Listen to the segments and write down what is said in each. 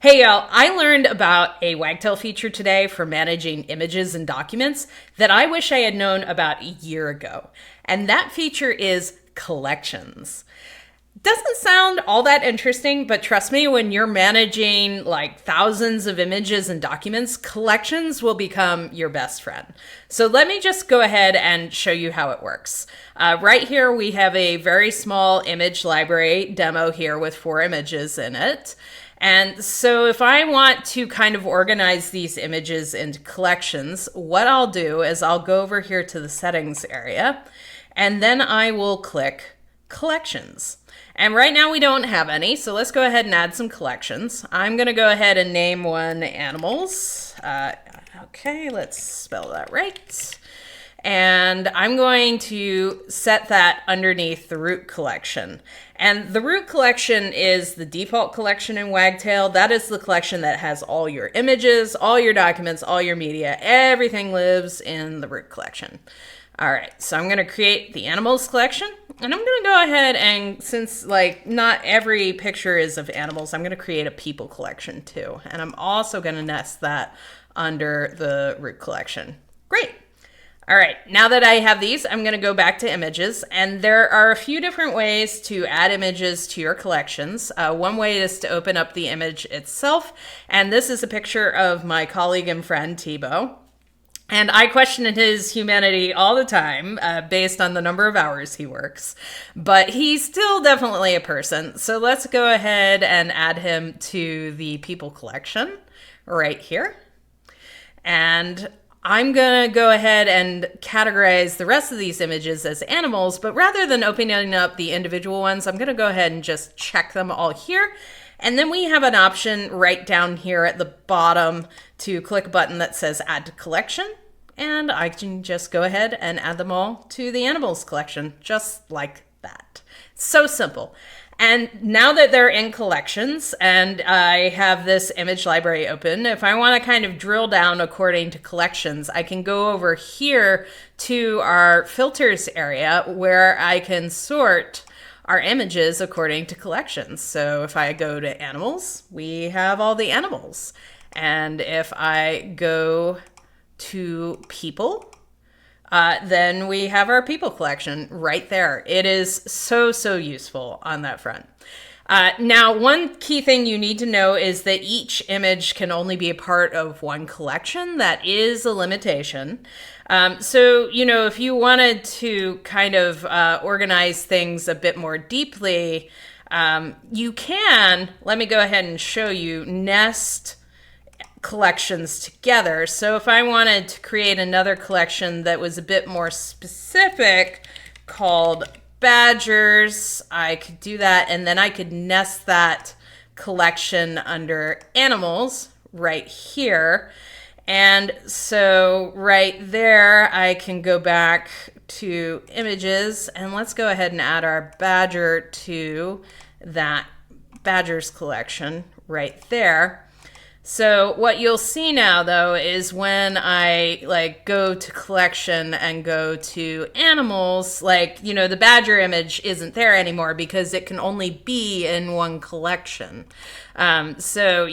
Hey y'all, I learned about a Wagtail feature today for managing images and documents that I wish I had known about a year ago. And that feature is collections. Doesn't sound all that interesting, but trust me, when you're managing like thousands of images and documents, collections will become your best friend. So let me just go ahead and show you how it works. Right here, we have a very small image library demo here with 4 images in it. And so if I want to kind of organize these images into collections, what I'll do is I'll go over here to the settings area, and then I will click collections. And right now we don't have any, so let's go ahead and add some collections. I'm going to go ahead and name one animals. Okay, let's spell that right. And I'm going to set that underneath the root collection. And the root collection is the default collection in Wagtail. That is the collection that has all your images, all your documents, all your media. Everything lives in the root collection. All right, so I'm going to create the animals collection. And I'm going to go ahead and, since like not every picture is of animals, I'm going to create a people collection too. And I'm also going to nest that under the root collection. Great. All right, now that I have these, I'm going to go back to images, and there are a few different ways to add images to your collections. One way is to open up the image itself, and this is a picture of my colleague and friend, Thibaut. And I question his humanity all the time based on the number of hours he works, but he's still definitely a person. So let's go ahead and add him to the people collection right here. And I'm going to go ahead and categorize the rest of these images as animals, but rather than opening up the individual ones, I'm going to go ahead and just check them all here. And then we have an option right down here at the bottom to click a button that says Add to Collection. And I can just go ahead and add them all to the animals collection, just like that. So simple. And now that they're in collections and I have this image library open, if I want to kind of drill down according to collections, I can go over here to our filters area where I can sort our images according to collections. So if I go to animals, we have all the animals. And if I go to people, then we have our people collection right there. It is so useful on that front. Now, one key thing you need to know is that each image can only be a part of one collection. That is a limitation. So, if you wanted to kind of organize things a bit more deeply, you can, let me go ahead and show you, nest collections together. So if I wanted to create another collection that was a bit more specific called badgers, I could do that, and then I could nest that collection under animals right here. And so right there, I can go back to images, and let's go ahead and add our badger to that badgers collection right there. So what you'll see now, though, is when I go to collection and go to animals, the badger image isn't there anymore because it can only be in one collection. So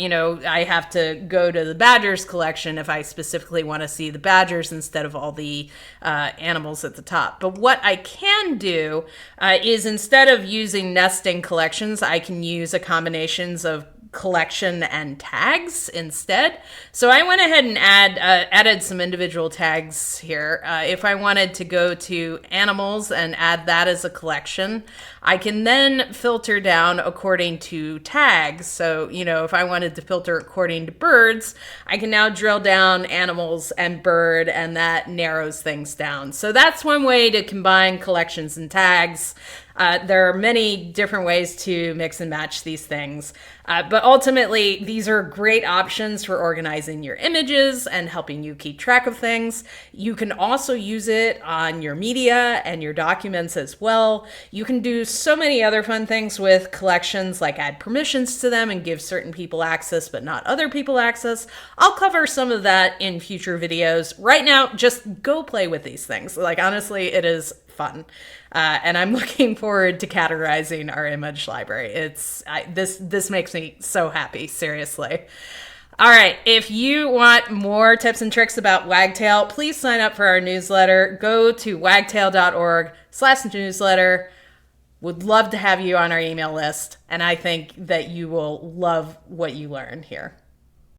I have to go to the badgers collection if I specifically want to see the badgers instead of all the animals at the top. But what I can do is, instead of using nesting collections, I can use a combinations of collection and tags instead. So I went ahead and added some individual tags here. If I wanted to go to animals and add that as a collection, I can then filter down according to tags. So, if I wanted to filter according to birds, I can now drill down animals and bird, and that narrows things down. So that's one way to combine collections and tags. There are many different ways to mix and match these things. But ultimately, these are great options for organizing your images and helping you keep track of things. You can also use it on your media and your documents as well. You can do so many other fun things with collections, like add permissions to them and give certain people access but not other people access. I'll cover some of that in future videos. Right now, just go play with these things. Honestly, it is fun. And I'm looking forward to categorizing our image library. This makes me so happy, seriously. All right, if you want more tips and tricks about Wagtail, please sign up for our newsletter. Go to wagtail.org/newsletter. Would love to have you on our email list, and I think that you will love what you learn here.